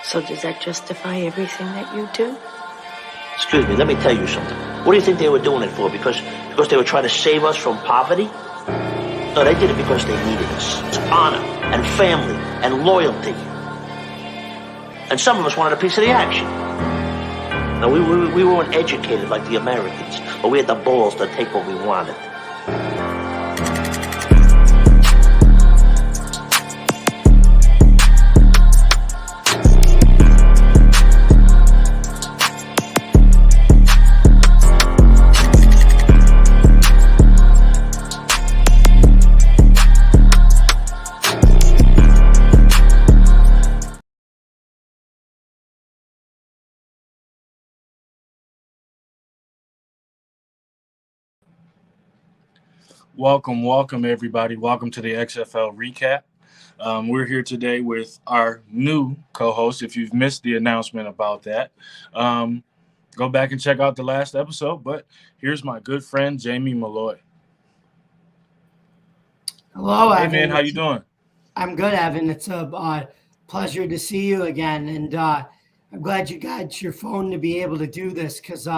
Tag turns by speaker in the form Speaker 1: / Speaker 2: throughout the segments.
Speaker 1: So does that justify everything that you do?
Speaker 2: Excuse me, let me tell you something. What do you think they were doing it for? Because they were trying to save us from poverty? No, they did it because they needed us. It's honor and family and loyalty. And some of us wanted a piece of the action. Now, we weren't educated like the Americans, but we had the balls to take what we wanted.
Speaker 3: Welcome, everybody. Welcome to the XFL recap. We're here today with our new co-host. If you've missed the announcement about that, go back and check out the last episode. But here's my good friend, Jamie Malloy.
Speaker 4: Hello,
Speaker 3: Hey,
Speaker 4: Evan.
Speaker 3: man, how you doing?
Speaker 4: I'm good, Evan. It's a pleasure to see you again, and I'm glad you got your phone to be able to do this because,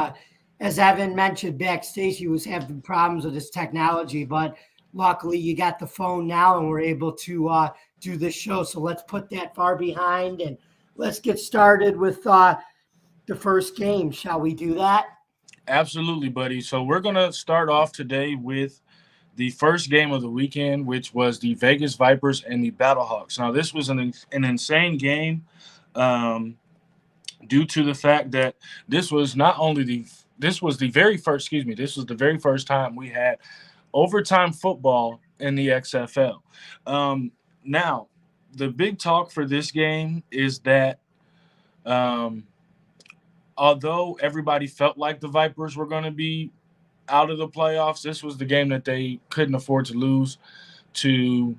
Speaker 4: as Evan mentioned backstage, he was having problems with his technology, but luckily you got the phone now and we're able to do this show. So let's put that far behind and let's get started with the first game. Shall we do that?
Speaker 3: Absolutely, buddy. So we're going to start off today with the first game of the weekend, which was the Vegas Vipers and the Battlehawks. Now, this was an insane game due to the fact that this was the very first time we had overtime football in the XFL. Now, the big talk for this game is that although everybody felt like the Vipers were going to be out of the playoffs, this was the game that they couldn't afford to lose to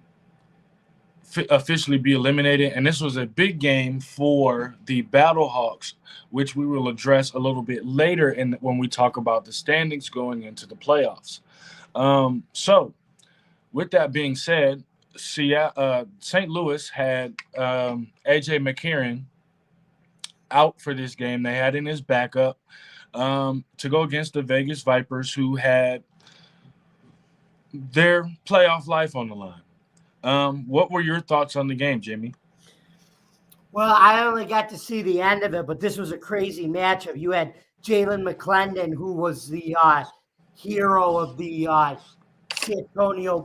Speaker 3: officially be eliminated. And this was a big game for the Battlehawks, which we will address a little bit later when we talk about the standings going into the playoffs. So with that being said, St. Louis had AJ McCarron out for this game. They had in his backup to go against the Vegas Vipers, who had their playoff life on the line. What were your thoughts on the game, Jimmy?
Speaker 4: Well, I only got to see the end of it, but this was a crazy matchup. You had Jalen McClendon, who was the hero of the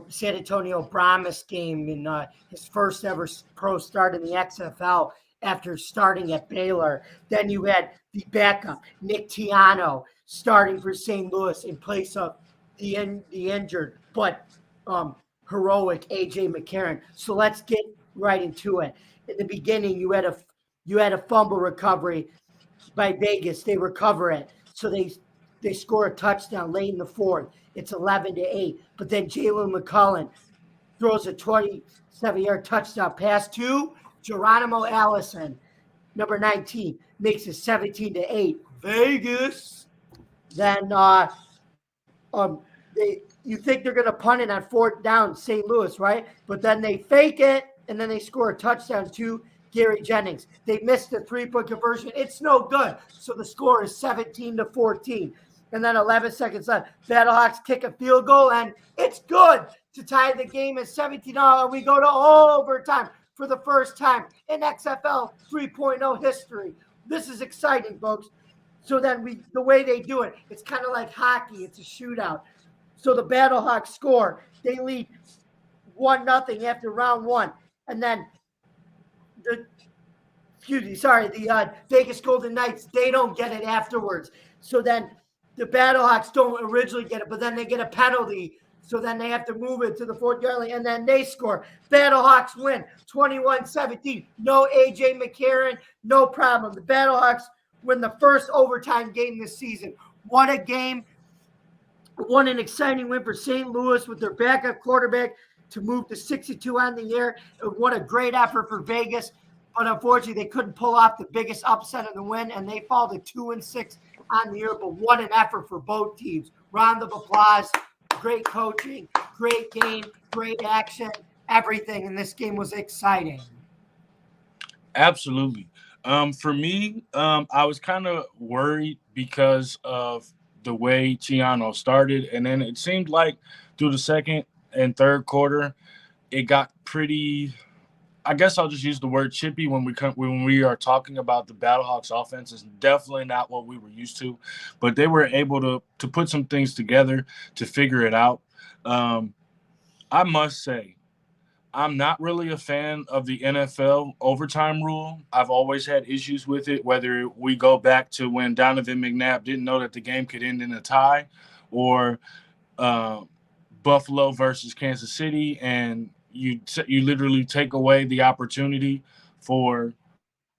Speaker 4: San Antonio Brahmas game in his first ever pro start in the XFL after starting at Baylor. Then you had the backup, Nick Tiano, starting for St. Louis in place of the injured but heroic AJ McCarron. So let's get right into it. In the beginning, you had a fumble recovery by Vegas. They recover it, so they score a touchdown late in the fourth. It's 11-8. But then Jalen McCullen throws a 27-yard touchdown pass to Geronimo Allison, number 19, makes it 17-8. Vegas. Then you think they're going to punt it on fourth down, St. Louis, right? But then they fake it, and then they score a touchdown to Gary Jennings. They missed the three-point conversion. It's no good. So the score is 17-14. And then 11 seconds left. Battlehawks kick a field goal, and it's good to tie the game at 17. And we go to overtime for the first time in XFL 3.0 history. This is exciting, folks. So then the way they do it, it's kind of like hockey. It's a shootout. So the Battlehawks score. They lead 1-0 after round one. And then the Vegas Golden Knights, they don't get it afterwards. So then the Battlehawks don't originally get it, but then they get a penalty. So then they have to move it to the 4th-yard line, and then they score. Battlehawks win 21-17. No A.J. McCarron, no problem. The Battlehawks win the first overtime game this season. What a game. What an exciting win for St. Louis with their backup quarterback to move to 62 on the year. What a great effort for Vegas. But unfortunately, they couldn't pull off the biggest upset of the win, and they fall to 2-6 on the year. But what an effort for both teams. Round of applause. Great coaching, great game, great action, everything in this game was exciting.
Speaker 3: Absolutely. For me, I was kind of worried because of the way Chiano started, and then it seemed like through the second and third quarter, it got pretty. I guess I'll just use the word chippy when we are talking about the Battlehawks offense. It's definitely not what we were used to, but they were able to put some things together to figure it out. Um, I must say, I'm not really a fan of the NFL overtime rule. I've always had issues with it, whether we go back to when Donovan McNabb didn't know that the game could end in a tie, or uh, Buffalo versus Kansas City, and you literally take away the opportunity for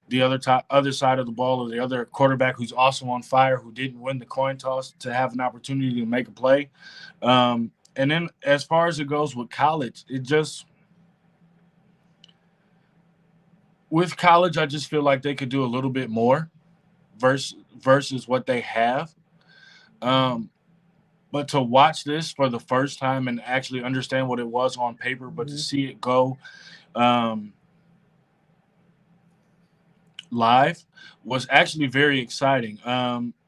Speaker 3: the other side of the ball, or the other quarterback who's also on fire, who didn't win the coin toss, to have an opportunity to make a play. And then as far as it goes with college, with college, I just feel like they could do a little bit more versus what they have. Um, but to watch this for the first time and actually understand what it was on paper, but to see it go um, live was actually very exciting.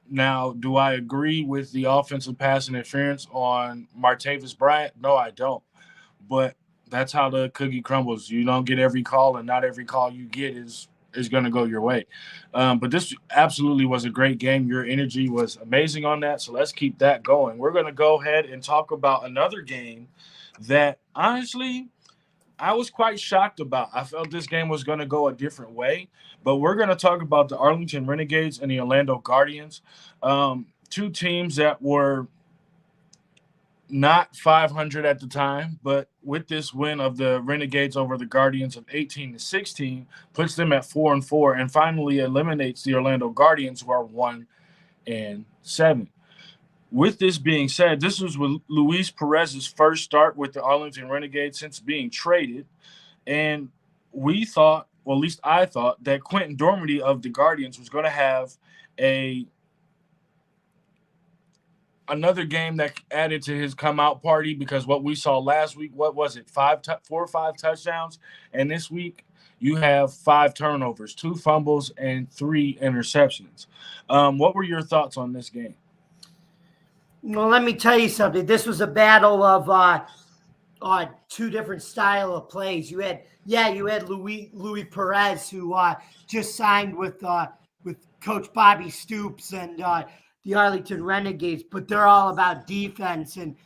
Speaker 3: Now, do I agree with the offensive pass interference on Martavis Bryant? No, I don't. But that's how the cookie crumbles. You don't get every call, and not every call you get is going to go your way. But this absolutely was a great game. Your energy was amazing on that, so let's keep that going. We're going to go ahead and talk about another game that, honestly, I was quite shocked about. I felt this game was going to go a different way, but we're going to talk about the Arlington Renegades and the Orlando Guardians, two teams that were not 500 at the time, but with this win of the Renegades over the Guardians of 18-16, puts them at 4-4, and finally eliminates the Orlando Guardians, who are 1-7. With this being said, this was Luis Perez's first start with the Arlington Renegades since being traded, and we thought, well, at least I thought, that Quentin Dormady of the Guardians was going to have another game that added to his come out party, because what we saw last week, what was it, 4 or 5 touchdowns, and this week you have 5 turnovers, 2 fumbles, and 3 interceptions. What were your thoughts on this game?
Speaker 4: Well, let me tell you something. This was a battle of 2 different style of plays. You had Luis Perez, who just signed with Coach Bobby Stoops and the Arlington Renegades, but they're all about defense. And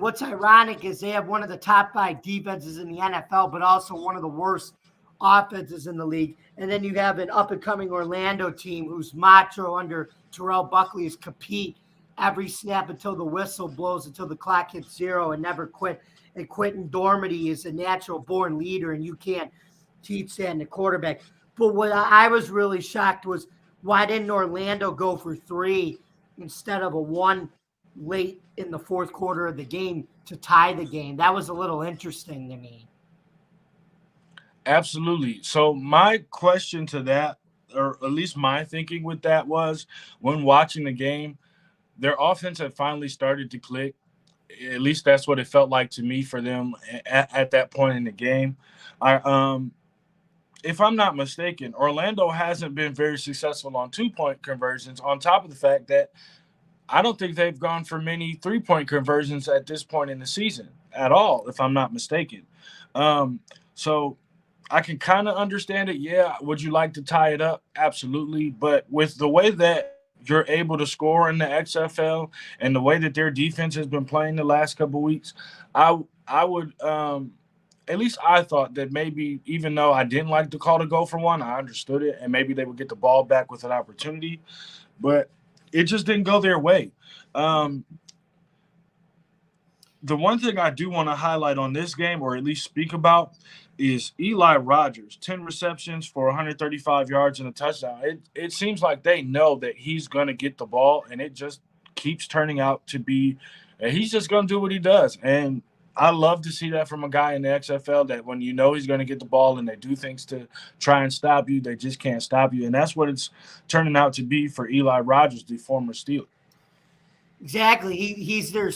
Speaker 4: what's ironic is they have one of the top 5 defenses in the NFL, but also one of the worst offenses in the league. And then you have an up-and-coming Orlando team whose motto under Terrell Buckley is compete every snap until the whistle blows, until the clock hits 0, and never quit. And Quentin Dormady is a natural-born leader, and you can't teach that in the quarterback. But what I was really shocked was, why didn't Orlando go for 3 instead of a 1 late in the fourth quarter of the game to tie the game? That was a little interesting to me.
Speaker 3: Absolutely. So my question to that, or at least my thinking with that, was when watching the game, their offense had finally started to click. At least that's what it felt like to me for them at that point in the game. If I'm not mistaken, Orlando hasn't been very successful on 2-point conversions, on top of the fact that I don't think they've gone for many 3-point conversions at this point in the season at all, if I'm not mistaken. So I can kind of understand it. Yeah, would you like to tie it up? Absolutely. But with the way that you're able to score in the XFL and the way that their defense has been playing the last couple of weeks, I would at least I thought that maybe, even though I didn't like the call to go for 1, I understood it, and maybe they would get the ball back with an opportunity, but it just didn't go their way. The one thing I do want to highlight on this game, or at least speak about, is Eli Rogers, 10 receptions for 135 yards and a touchdown. It seems like they know that he's going to get the ball, and it just keeps turning out to be he's just going to do what he does. And I love to see that from a guy in the XFL, that when you know he's going to get the ball and they do things to try and stop you, they just can't stop you. And that's what it's turning out to be for Eli Rogers, the former Steeler.
Speaker 4: Exactly. He's their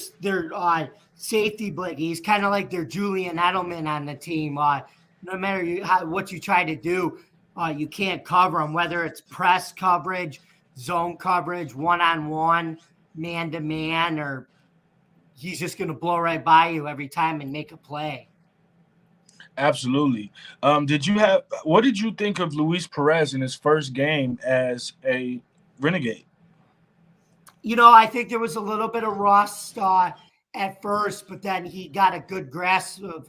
Speaker 4: safety blanket. He's kind of like their Julian Edelman on the team. No matter what you try to do, You can't cover him, whether it's press coverage, zone coverage, one-on-one, man-to-man, or he's just going to blow right by you every time and make a play.
Speaker 3: Absolutely. What did you think of Luis Perez in his first game as a Renegade?
Speaker 4: I think there was a little bit of rust at first, but then he got a good grasp of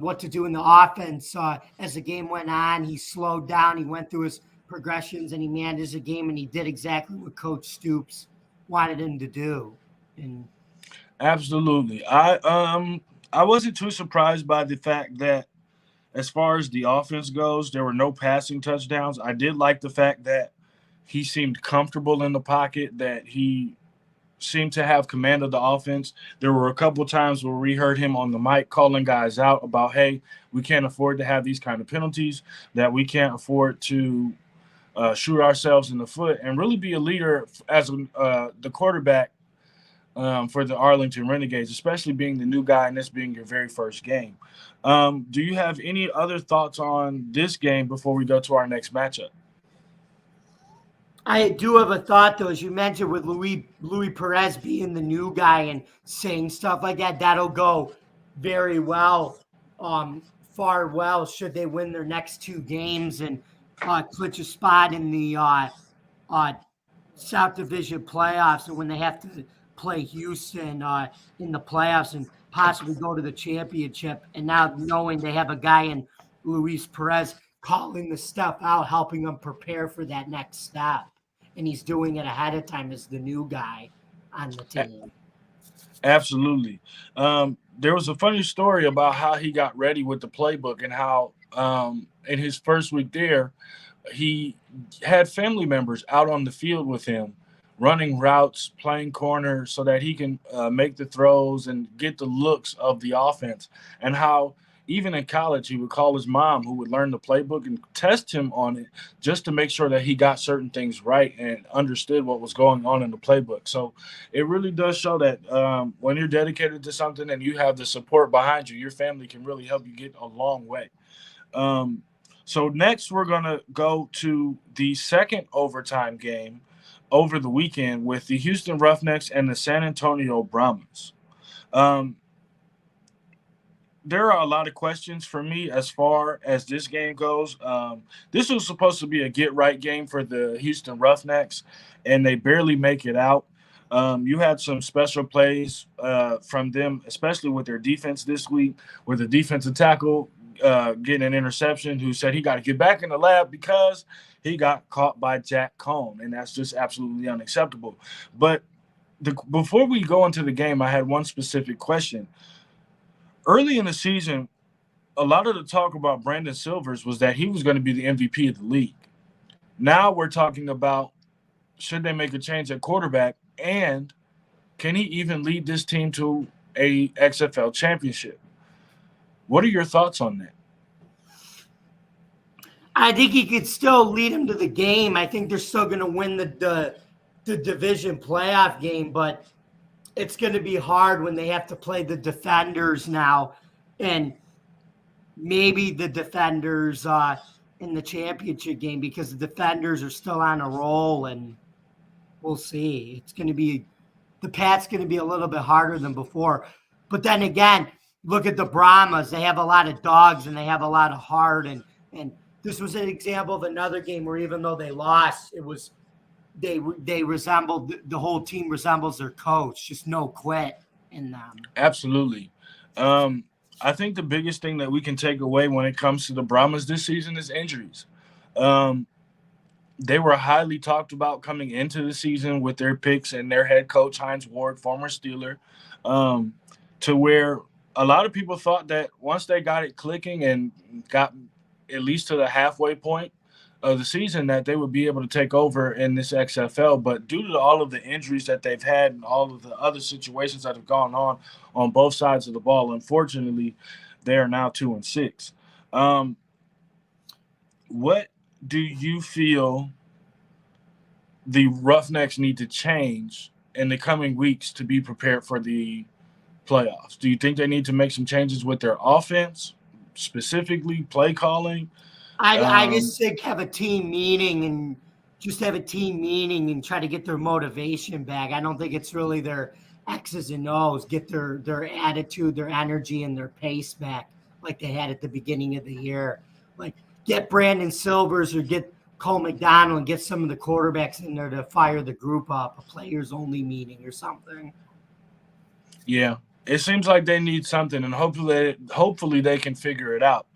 Speaker 4: what to do in the offense. As the game went on, he slowed down. He went through his progressions and he managed the game, and he did exactly what Coach Stoops wanted him to do. And
Speaker 3: Absolutely. I wasn't too surprised by the fact that as far as the offense goes, there were no passing touchdowns. I did like the fact that he seemed comfortable in the pocket, that he seemed to have command of the offense. There were a couple of times where we heard him on the mic calling guys out about, hey, we can't afford to have these kind of penalties, that we can't afford to shoot ourselves in the foot, and really be a leader as the quarterback for the Arlington Renegades, especially being the new guy and this being your very first game. Do you have any other thoughts on this game before we go to our next matchup?
Speaker 4: I do have a thought, though, as you mentioned, with Luis Perez being the new guy and saying stuff like that. That'll go very well, should they win their next two games and clinch a spot in the South Division playoffs, and when they have to play Houston in the playoffs and possibly go to the championship. And now knowing they have a guy in Luis Perez calling the stuff out, helping them prepare for that next step. And he's doing it ahead of time as the new guy on the team.
Speaker 3: Absolutely. There was a funny story about how he got ready with the playbook and how in his first week there, he had family members out on the field with him, running routes, playing corner so that he can make the throws and get the looks of the offense, and how even in college, he would call his mom, who would learn the playbook, and test him on it just to make sure that he got certain things right and understood what was going on in the playbook. So it really does show that when you're dedicated to something and you have the support behind you, your family can really help you get a long way. So next, we're going to go to the second overtime game over the weekend with the Houston Roughnecks and the San Antonio Brahmas. There are a lot of questions for me as far as this game goes. This was supposed to be a get-right game for the Houston Roughnecks, and they barely make it out. You had some special plays from them, especially with their defense this week, where the defensive tackle getting an interception who said he got to get back in the lab because he got caught by Jack Cohn, and that's just absolutely unacceptable. But before we go into the game, I had one specific question. Early in the season, a lot of the talk about Brandon Silvers was that he was going to be the MVP of the league. Now we're talking about, should they make a change at quarterback, and can he even lead this team to a XFL championship? What are your thoughts on that?
Speaker 4: I think he could still lead them to the game. I think they're still going to win the division playoff game, but it's going to be hard when they have to play the Defenders now, and maybe the Defenders in the championship game, because the Defenders are still on a roll, and we'll see. It's going to be – the Pat's going to be a little bit harder than before. But then again, look at the Brahmas. They have a lot of dogs, and they have a lot of heart, and this was an example of another game where even though they lost, it was – they resembled, the whole team resembles their coach, just no quit in them.
Speaker 3: Absolutely. I think the biggest thing that we can take away when it comes to the Brahmas this season is injuries. They were highly talked about coming into the season with their picks and their head coach, Hines Ward, former Steeler, to where a lot of people thought that once they got it clicking and got at least to the halfway point of the season, that they would be able to take over in this XFL. But due to all of the injuries that they've had and all of the other situations that have gone on both sides of the ball, unfortunately, they are now 2-6. What do you feel the Roughnecks need to change in the coming weeks to be prepared for the playoffs? Do you think they need to make some changes with their offense, specifically play calling?
Speaker 4: I just think have a team meeting and try to get their motivation back. I don't think it's really their X's and O's, get their attitude, their energy, and their pace back like they had at the beginning of the year. Like get Brandon Silvers or get Cole McDonald and get some of the quarterbacks in there to fire the group up, a players only meeting or something.
Speaker 3: Yeah, it seems like they need something, and hopefully they can figure it out.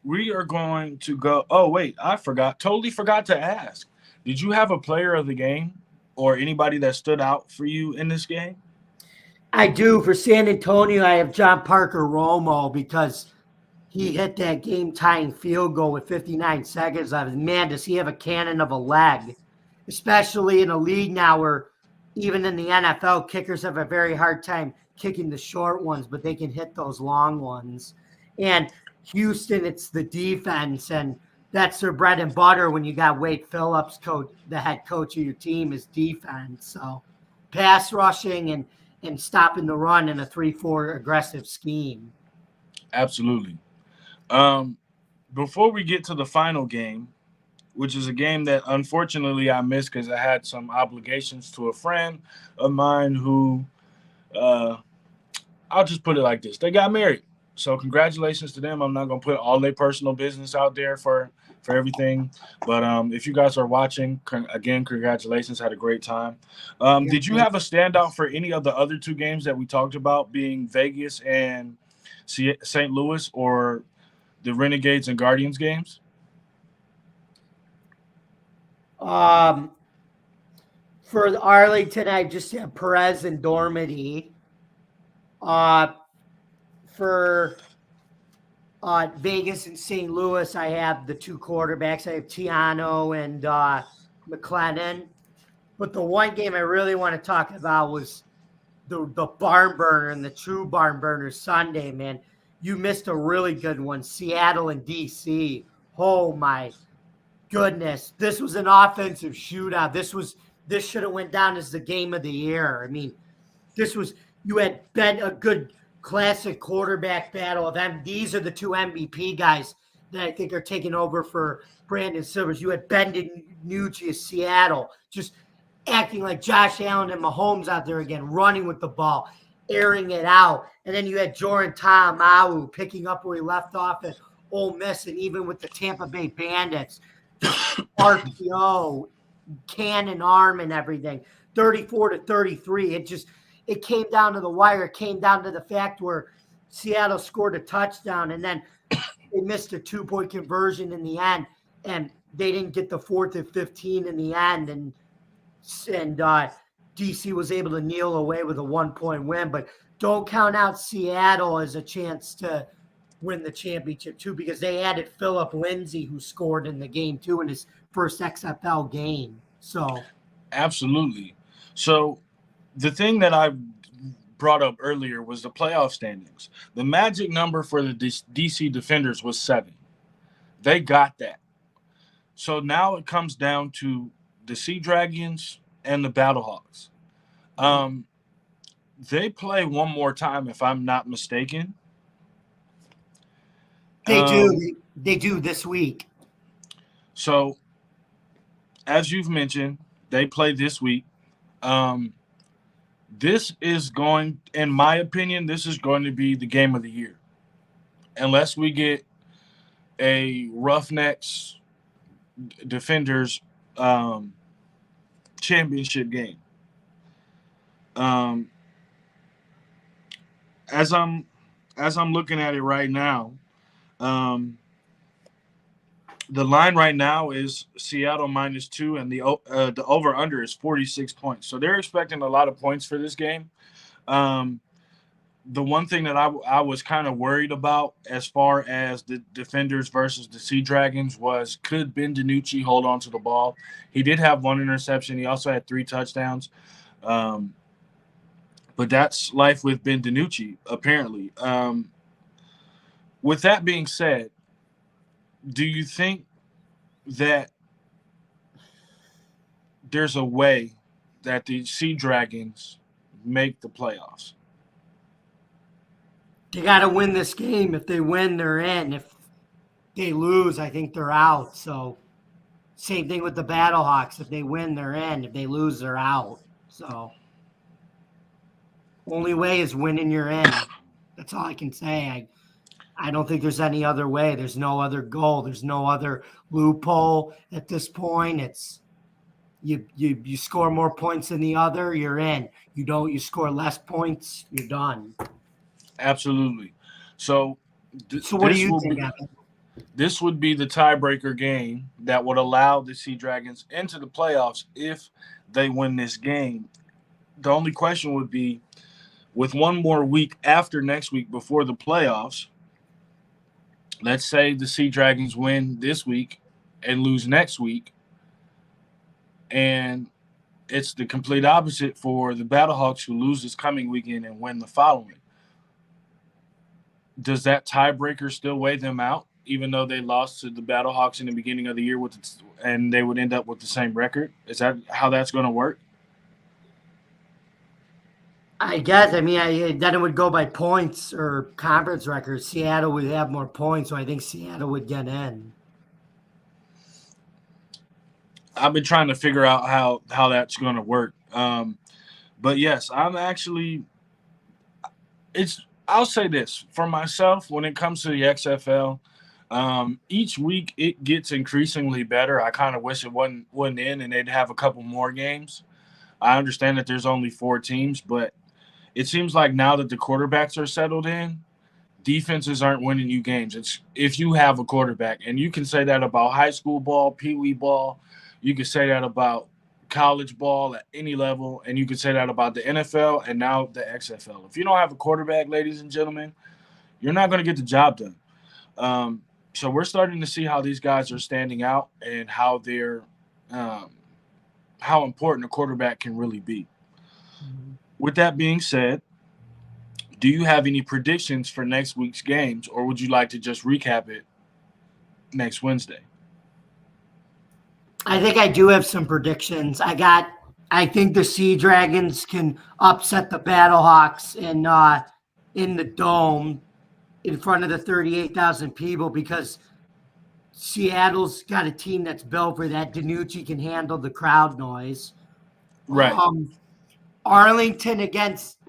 Speaker 3: We are going to go. Oh wait, totally forgot to ask. Did you have a player of the game or anybody that stood out for you in this game?
Speaker 4: I do. For San Antonio, I have John Parker Romo because he hit that game-tying field goal with 59 seconds left. Man, does he have a cannon of a leg, especially in a league now where even in the NFL, kickers have a very hard time kicking the short ones, but they can hit those long ones. And Houston, it's the defense, and that's their bread and butter when you got Wade Phillips, the head coach of your team, is defense. So pass rushing and stopping the run in a 3-4 aggressive scheme.
Speaker 3: Absolutely. Before we get to the final game, which is a game that unfortunately I missed because I had some obligations to a friend of mine who, I'll just put it like this. They got married. So congratulations to them. I'm not going to put all their personal business out there for everything. But if you guys are watching, again, congratulations. Had a great time. Did you have a standout for any of the other two games that we talked about, being Vegas and St. Louis, or the Renegades and Guardians games?
Speaker 4: For Arlington, I just have Perez and Dormady. For Vegas and St. Louis, I have the two quarterbacks. I have Tiano and McLennan. But the one game I really want to talk about was the barn burner and the true barn burner Sunday, man. You missed a really good one, Seattle and DC. Oh my goodness, this was an offensive shootout. This should have went down as the game of the year. I mean, you had a good classic quarterback battle of them. These are the two MVP guys that I think are taking over for Brandon Silvers. You had Ben DiNucci of Seattle, just acting like Josh Allen and Mahomes out there again, running with the ball, airing it out. And then you had Jordan Ta'amu picking up where he left off at Ole Miss, and even with the Tampa Bay Bandits, RPO, cannon arm and everything, 34-33. It came down to the wire. It came down to the fact where Seattle scored a touchdown, and then they missed a 2-point conversion in the end, and they didn't get the 4th and 15 in the end, and DC was able to kneel away with a 1-point win. But don't count out Seattle as a chance to win the championship too, because they added Philip Lindsay, who scored in the game too in his first XFL game. So
Speaker 3: absolutely. So the thing that I brought up earlier was the playoff standings. The magic number for the DC Defenders was 7. They got that. So now it comes down to the Sea Dragons and the Battlehawks. They play one more time, if I'm not mistaken.
Speaker 4: They do. They do this week.
Speaker 3: So, as you've mentioned, they play this week. This is going, in my opinion, this is going to be the game of the year. Unless we get a Roughnecks Defenders championship game. As I'm looking at it right now, the line right now is Seattle -2, and the over under is 46 points. So they're expecting a lot of points for this game. The one thing that I was kind of worried about as far as the Defenders versus the Sea Dragons was, could Ben DiNucci hold on to the ball? He did have 1 interception. He also had 3 touchdowns. But that's life with Ben DiNucci, apparently. With that being said, do you think that there's a way that the Sea Dragons make the playoffs?
Speaker 4: They got to win this game. If they win, they're in. they lose, I think they're out. So same thing with the Battlehawks. If they win, they're in. If they lose, they're out. So only way is winning, you're in. That's all I can say. I don't think there's any other way. There's no other goal. There's no other loophole at this point. It's you score more points than the other, you're in. You score less points, you're done.
Speaker 3: Absolutely. So
Speaker 4: what do you think, Evan?
Speaker 3: This would be the tiebreaker game that would allow the Sea Dragons into the playoffs if they win this game. The only question would be, with one more week after next week before the playoffs, let's say the Sea Dragons win this week and lose next week, and it's the complete opposite for the Battlehawks, who lose this coming weekend and win the following. Does that tiebreaker still weigh them out, even though they lost to the Battlehawks in the beginning of the year and they would end up with the same record? Is that how that's going to work?
Speaker 4: I guess. I mean, then it would go by points or conference records. Seattle would have more points, so I think Seattle would get in.
Speaker 3: I've been trying to figure out how that's going to work. But yes, I'll say this for myself when it comes to the XFL. Each week it gets increasingly better. I kind of wish it wasn't in and they'd have a couple more games. I understand that there's only 4 teams, but it seems like now that the quarterbacks are settled in, defenses aren't winning you games. It's if you have a quarterback, and you can say that about high school ball, peewee ball. You can say that about college ball at any level, and you can say that about the NFL and now the XFL. If you don't have a quarterback, ladies and gentlemen, you're not going to get the job done. So we're starting to see how these guys are standing out and how important a quarterback can really be. With that being said, do you have any predictions for next week's games, or would you like to just recap it next Wednesday?
Speaker 4: I think I do have some predictions. I think the Sea Dragons can upset the Battlehawks in the Dome in front of the 38,000 people, because Seattle's got a team that's built for that. DiNucci can handle the crowd noise.
Speaker 3: Right.
Speaker 4: Arlington against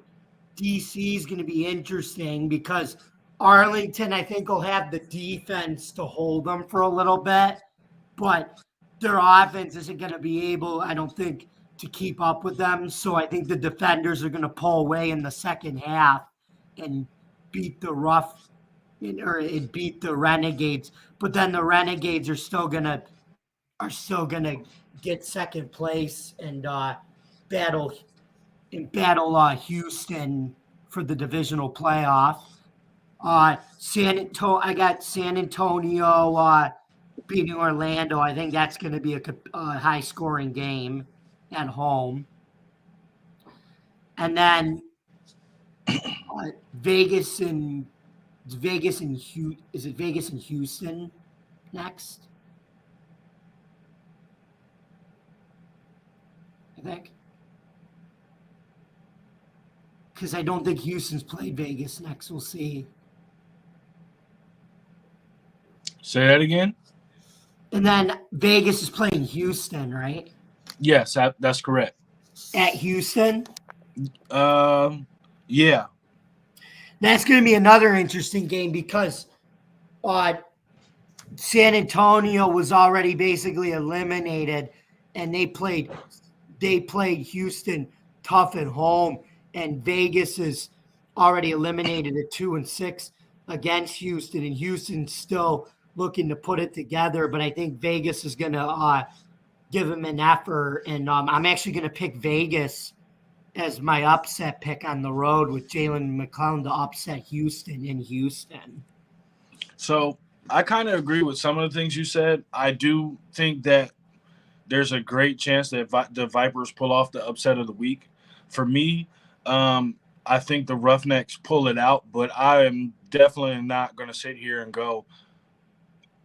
Speaker 4: DC is going to be interesting, because Arlington, I think, will have the defense to hold them for a little bit, but their offense isn't going to be able, I don't think, to keep up with them. So I think the defenders are going to pull away in the second half and beat the beat the Renegades. But then the Renegades are still gonna get second place and battle Houston for the divisional playoff. I got San Antonio beating Orlando. I think that's going to be a high-scoring game at home. And then Vegas and Houston next? I think. Because I don't think Houston's played Vegas next. We'll see.
Speaker 3: Say that again?
Speaker 4: And then Vegas is playing Houston, right?
Speaker 3: Yes, that's correct.
Speaker 4: At Houston?
Speaker 3: Yeah.
Speaker 4: That's going to be another interesting game, because San Antonio was already basically eliminated, and they played Houston tough at home, and Vegas is already eliminated at 2-6 against Houston, and Houston's still looking to put it together. But I think Vegas is going to give them an effort, and I'm actually going to pick Vegas as my upset pick on the road, with Jalen McClellan to upset Houston in Houston.
Speaker 3: So I kind of agree with some of the things you said. I do think that there's a great chance that the Vipers pull off the upset of the week. For me, I think the Roughnecks pull it out, but I am definitely not going to sit here and go,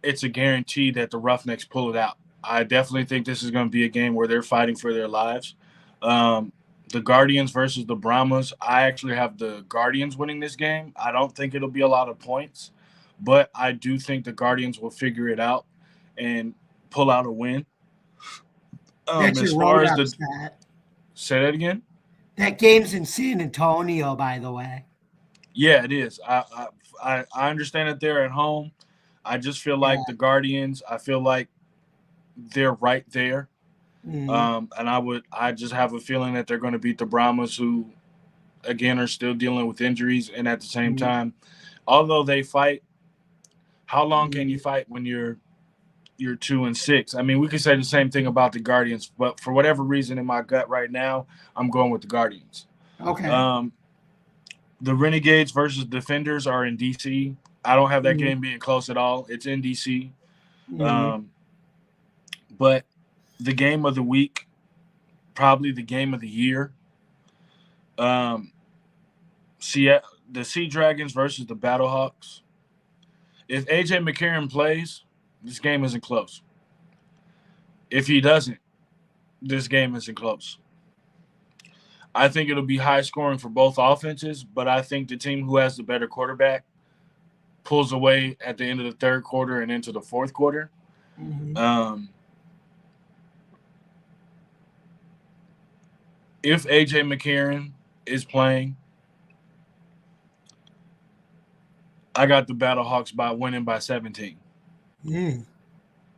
Speaker 3: it's a guarantee that the Roughnecks pull it out. I definitely think this is going to be a game where they're fighting for their lives. The Guardians versus the Brahmas, I actually have the Guardians winning this game. I don't think it'll be a lot of points, but I do think the Guardians will figure it out and pull out a win.
Speaker 4: That's
Speaker 3: As
Speaker 4: your
Speaker 3: far
Speaker 4: road
Speaker 3: as the
Speaker 4: upset.
Speaker 3: say that again.
Speaker 4: That game's in San Antonio, by the way.
Speaker 3: Yeah, it is. I understand that they're at home. I just feel
Speaker 4: Yeah.
Speaker 3: like the Guardians. I feel like they're right there. And I just have a feeling that they're going to beat the Brahmas, who again are still dealing with injuries, and at the same time, although they fight, how long can you fight when you're 2-6? I mean, we could say the same thing about the Guardians, but for whatever reason in my gut right now, I'm going with the Guardians.
Speaker 4: Okay.
Speaker 3: The Renegades versus Defenders are in DC. I don't have that game being close at all. It's in DC. But the game of the week, probably the game of the year. The Sea Dragons versus the Battlehawks. If AJ McCarron plays, this game isn't close. If he doesn't, this game isn't close. I think it'll be high scoring for both offenses, but I think the team who has the better quarterback pulls away at the end of the third quarter and into the fourth quarter. If AJ McCarron is playing, I got the Battlehawks by winning by 17.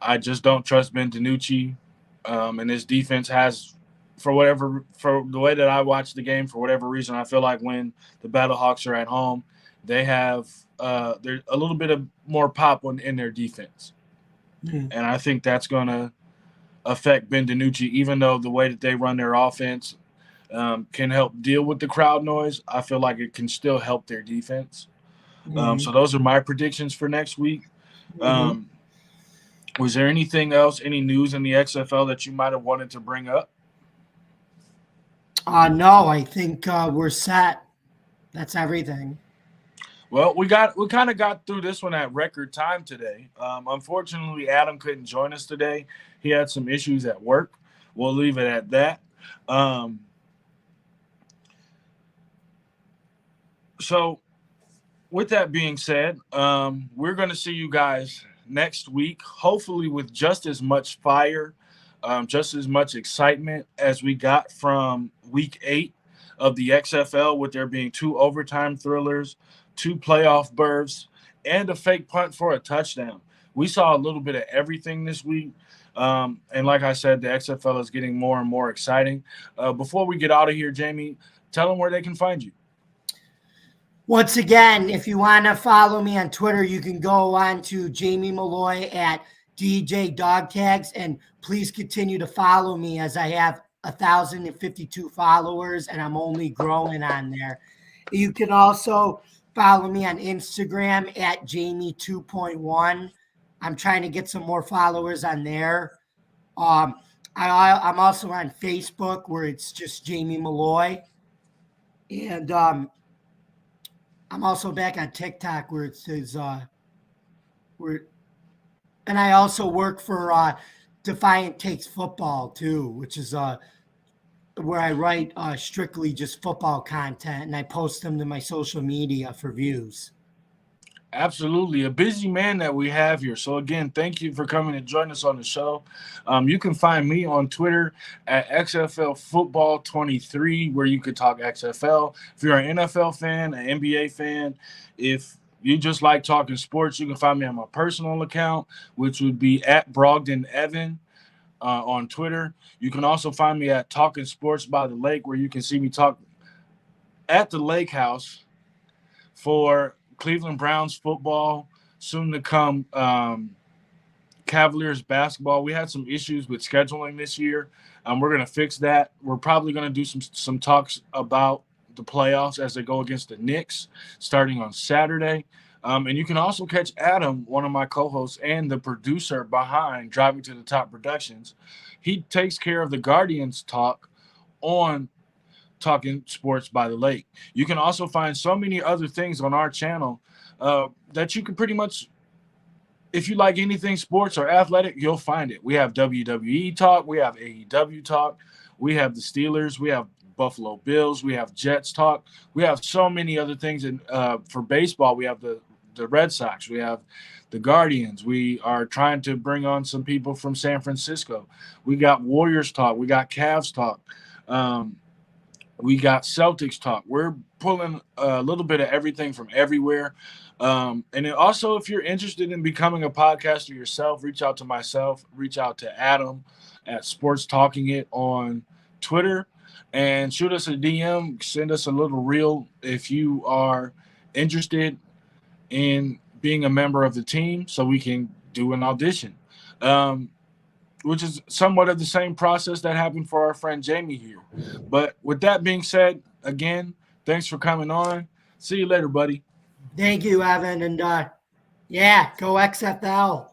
Speaker 3: I just don't trust Ben DiNucci, and his defense has, for the way that I watch the game, for whatever reason, I feel like when the Battlehawks are at home, they have there's a little bit of more pop in their defense, and I think that's going to affect Ben DiNucci, even though the way that they run their offense can help deal with the crowd noise. I feel like it can still help their defense. So those are my predictions for next week. Was there anything else, any news in the XFL that you might have wanted to bring up?
Speaker 4: No, I think we're set. That's everything.
Speaker 3: Well, we kind of got through this one at record time today. Unfortunately, Adam couldn't join us today. He had some issues at work. We'll leave it at that. So with that being said, we're going to see you guys next week, hopefully with just as much fire, just as much excitement as we got from week 8 of the XFL, with there being 2 overtime thrillers, 2 playoff berths, and a fake punt for a touchdown. We saw a little bit of everything this week. And like I said, the XFL is getting more and more exciting. Before we get out of here, Jamie, tell them where they can find you.
Speaker 4: Once again, if you want to follow me on Twitter, you can go on to Jamie Malloy at DJ Dog Tags, and please continue to follow me as I have 1,052 followers and I'm only growing on there. You can also follow me on Instagram at Jamie 2.1. I'm trying to get some more followers on there. I'm also on Facebook where it's just Jamie Malloy. And I'm also back on TikTok where it says and I also work for Defiant Takes Football too, which is where I write strictly just football content and I post them to my social media for views.
Speaker 3: Absolutely. A busy man that we have here. So again, thank you for coming and joining us on the show. You can find me on Twitter at XFL Football 23, where you could talk XFL. If you're an NFL fan, an NBA fan, if you just like talking sports, you can find me on my personal account, which would be at Brogdon Evan on Twitter. You can also find me at Talking Sports by the Lake, where you can see me talk at the Lake House for Cleveland Browns football, soon to come Cavaliers basketball. We had some issues with scheduling this year. We're going to fix that. We're probably going to do some talks about the playoffs as they go against the Knicks starting on Saturday. And you can also catch Adam, one of my co-hosts and the producer behind Driving to the Top Productions. He takes care of the Guardians talk on Talking Sports by the Lake. You can also find so many other things on our channel that you can pretty much, if you like anything sports or athletic, you'll find it. We have WWE talk, we have AEW talk, we have the Steelers, we have Buffalo Bills, we have Jets talk, we have so many other things. And for baseball, we have the the Red Sox. We have the Guardians. We are trying to bring on some people from San Francisco. We got Warriors talk. We got Cavs talk. We got Celtics talk. We're pulling a little bit of everything from everywhere. And then also, if you're interested in becoming a podcaster yourself, reach out to myself, reach out to Adam at Sports Talking It on Twitter, and shoot us a DM, send us a little reel if you are interested in being a member of the team so we can do an audition, which is somewhat of the same process that happened for our friend Jamie here. But with that being said, again, thanks for coming on. See you later, buddy.
Speaker 4: Thank you, Evan. And yeah, go XFL.